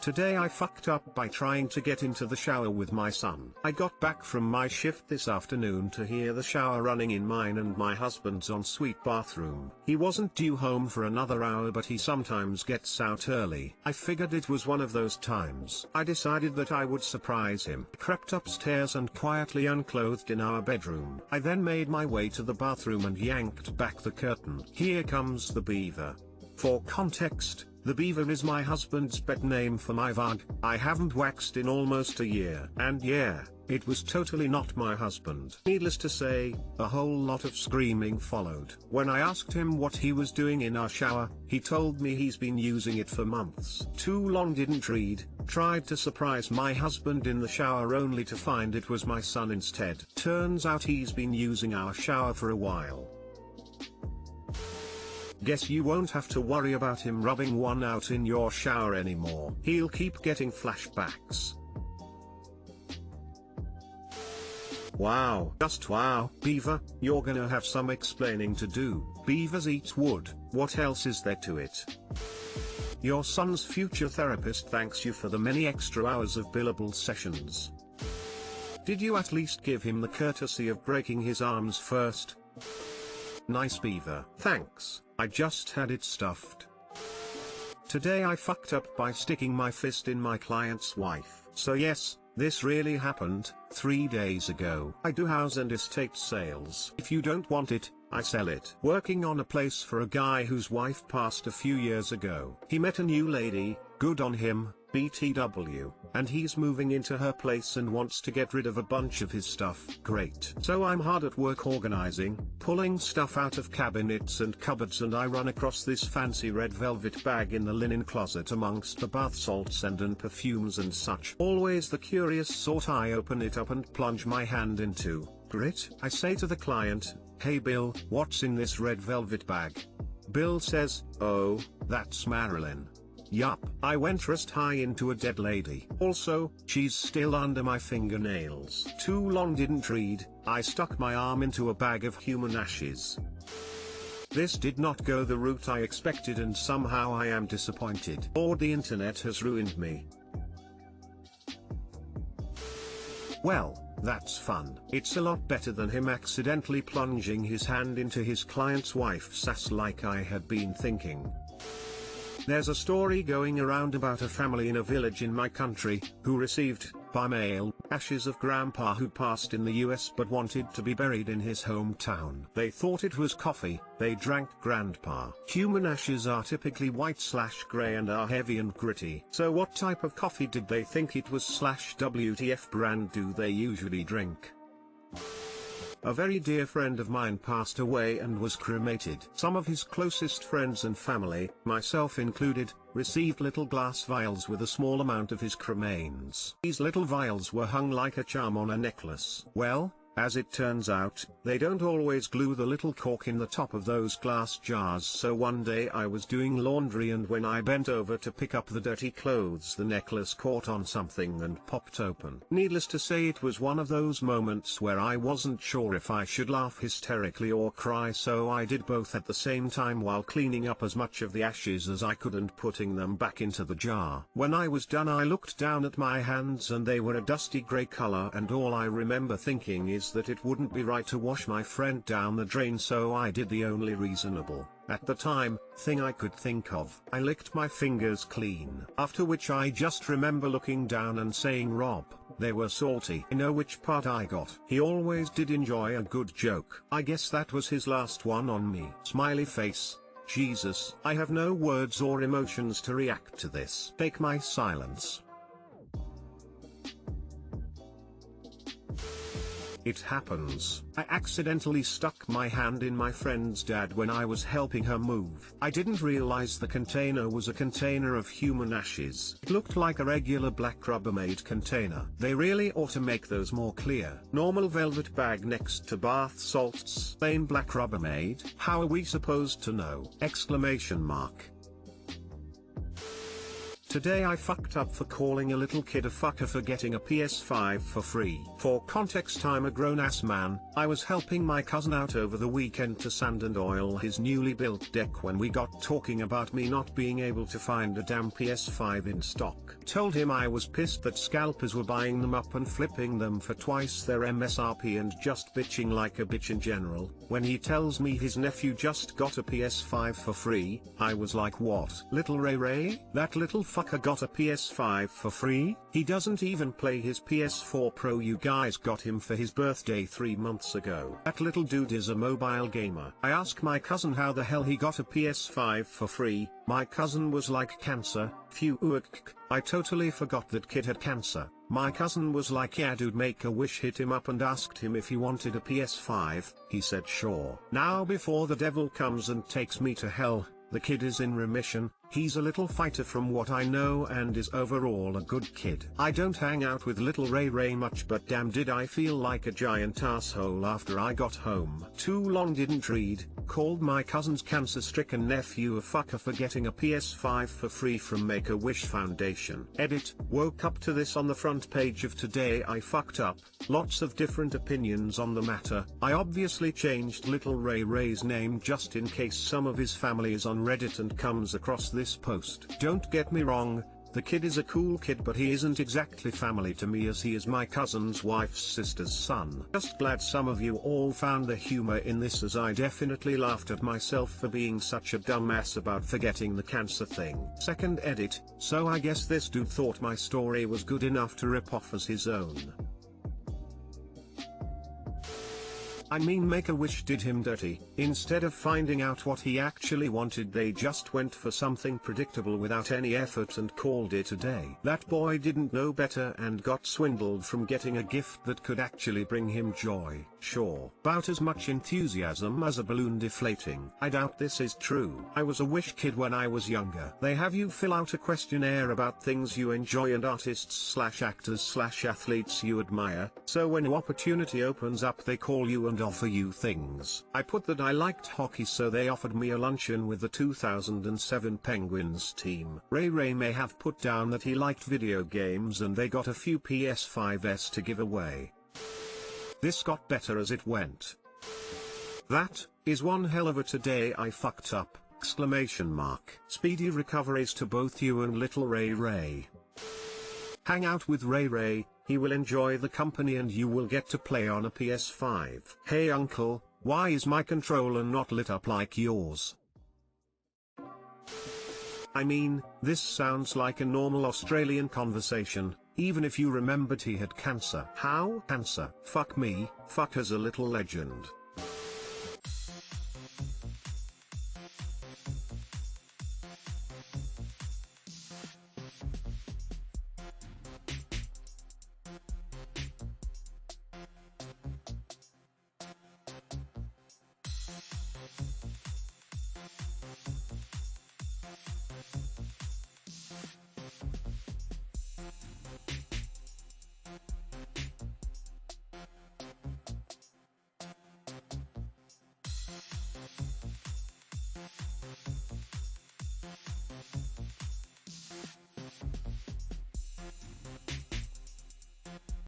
Today I fucked up by trying to get into the shower with my son. I got back from my shift this afternoon to hear the shower running in mine and my husband's ensuite bathroom. He wasn't due home for another hour, but he sometimes gets out early. I figured it was one of those times. I decided that I would surprise him. I crept upstairs and quietly unclothed in our bedroom. I then made my way to the bathroom and yanked back the curtain. Here comes the beaver. For context, the beaver is my husband's pet name for my vag. I haven't waxed in almost a year. And yeah, it was totally not my husband. Needless to say, a whole lot of screaming followed. When I asked him what he was doing in our shower, he told me he's been using it for months. Too long didn't read, tried to surprise my husband in the shower only to find it was my son instead. Turns out he's been using our shower for a while. Guess you won't have to worry about him rubbing one out in your shower anymore. He'll keep getting flashbacks. Wow. Just wow. Beaver, you're gonna have some explaining to do. Beavers eat wood, what else is there to it? Your son's future therapist thanks you for the many extra hours of billable sessions. Did you at least give him the courtesy of breaking his arms first? Nice beaver. Thanks, I just had it stuffed. Today I fucked up by sticking my fist in my client's wife. So yes, this really happened, 3 days ago. I do house and estate sales. If you don't want it, I sell it. Working on a place for a guy whose wife passed a few years ago. He met a new lady, good on him, BTW, and he's moving into her place and wants to get rid of a bunch of his stuff. Great. So I'm hard at work organizing, pulling stuff out of cabinets and cupboards, and I run across this fancy red velvet bag in the linen closet amongst the bath salts and perfumes and such. Always the curious sort. I open it up and plunge my hand into it. I say to the client, "Hey Bill, what's in this red velvet bag?" Bill says, "Oh, that's Marilyn." Yup, I went wrist high into a dead lady. Also, she's still under my fingernails. Too long didn't read, I stuck my arm into a bag of human ashes. This did not go the route I expected, and somehow I am disappointed. Or the internet has ruined me. Well, that's fun. It's a lot better than him accidentally plunging his hand into his client's wife's ass like I had been thinking. There's a story going around about a family in a village in my country, who received, by mail, ashes of grandpa who passed in the US but wanted to be buried in his hometown. They thought it was coffee, they drank grandpa. Human ashes are typically white/grey and are heavy and gritty. So what type of coffee did they think it was /WTF brand do they usually drink? A very dear friend of mine passed away and was cremated. Some of his closest friends and family, myself included, received little glass vials with a small amount of his cremains. These little vials were hung like a charm on a necklace. Well, as it turns out, they don't always glue the little cork in the top of those glass jars, so one day I was doing laundry, and when I bent over to pick up the dirty clothes, the necklace caught on something and popped open. Needless to say, it was one of those moments where I wasn't sure if I should laugh hysterically or cry, so I did both at the same time while cleaning up as much of the ashes as I could and putting them back into the jar. When I was done, I looked down at my hands and they were a dusty grey color, and all I remember thinking is that it wouldn't be right to wash my friend down the drain, so I did the only reasonable, at the time, thing I could think of. I licked my fingers clean. After which I just remember looking down and saying, "Rob, they were salty." I know which part I got. He always did enjoy a good joke. I guess that was his last one on me. Smiley face. Jesus. I have no words or emotions to react to this. Take my silence. It happens. I accidentally stuck my hand in my friend's dad when I was helping her move. I didn't realize the container was a container of human ashes. It looked like a regular black Rubbermaid container. They really ought to make those more clear. Normal velvet bag next to bath salts. Plain black Rubbermaid. How are we supposed to know? Exclamation mark. Today I fucked up for calling a little kid a fucker for getting a PS5 for free. For context, I'm a grown-ass man. I was helping my cousin out over the weekend to sand and oil his newly built deck when we got talking about me not being able to find a damn PS5 in stock. Told him I was pissed that scalpers were buying them up and flipping them for twice their MSRP and just bitching like a bitch in general. When he tells me his nephew just got a PS5 for free, I was like, what? Little Ray? That little fucker got a PS5 for free? He doesn't even play his PS4 Pro. You guys got him for his birthday 3 months ago. That little dude is a mobile gamer. I asked my cousin how the hell he got a PS5 for free. My cousin was like, cancer, phew. I totally forgot that kid had cancer. My cousin was like, yeah dude, Make-A-Wish hit him up and asked him if he wanted a PS5, he said sure. Now before the devil comes and takes me to hell, the kid is in remission. He's a little fighter from what I know and is overall a good kid. I don't hang out with little Ray much, but damn did I feel like a giant asshole after I got home. Too long didn't read, called my cousin's cancer-stricken nephew a fucker for getting a PS5 for free from Make-A-Wish Foundation. Edit, woke up to this on the front page of Today I Fucked Up, lots of different opinions on the matter. I obviously changed little Ray's name just in case some of his family is on Reddit and comes across this post. Don't get me wrong, the kid is a cool kid, but he isn't exactly family to me as he is my cousin's wife's sister's son. Just glad some of you all found the humor in this, as I definitely laughed at myself for being such a dumbass about forgetting the cancer thing. Second edit, so I guess this dude thought my story was good enough to rip off as his own. I mean, Make-A-Wish did him dirty. Instead of finding out what he actually wanted, they just went for something predictable without any effort and called it a day. That boy didn't know better and got swindled from getting a gift that could actually bring him joy. Sure, about as much enthusiasm as a balloon deflating. I doubt this is true. I was a Wish kid when I was younger. They have you fill out a questionnaire about things you enjoy and artists/actors/athletes you admire, so when an opportunity opens up they call you and offer you things. I put that I liked hockey, so they offered me a luncheon with the 2007 Penguins team. Ray may have put down that he liked video games and they got a few PS5s to give away. This got better as it went. That is one hell of a Today I Fucked Up! Speedy recoveries to both you and little Ray. Hang out with Ray, he will enjoy the company and you will get to play on a PS5. Hey uncle, why is my controller not lit up like yours? I mean, this sounds like a normal Australian conversation, even if you remembered he had cancer. How? Cancer? Fuck me, fucker's a little legend.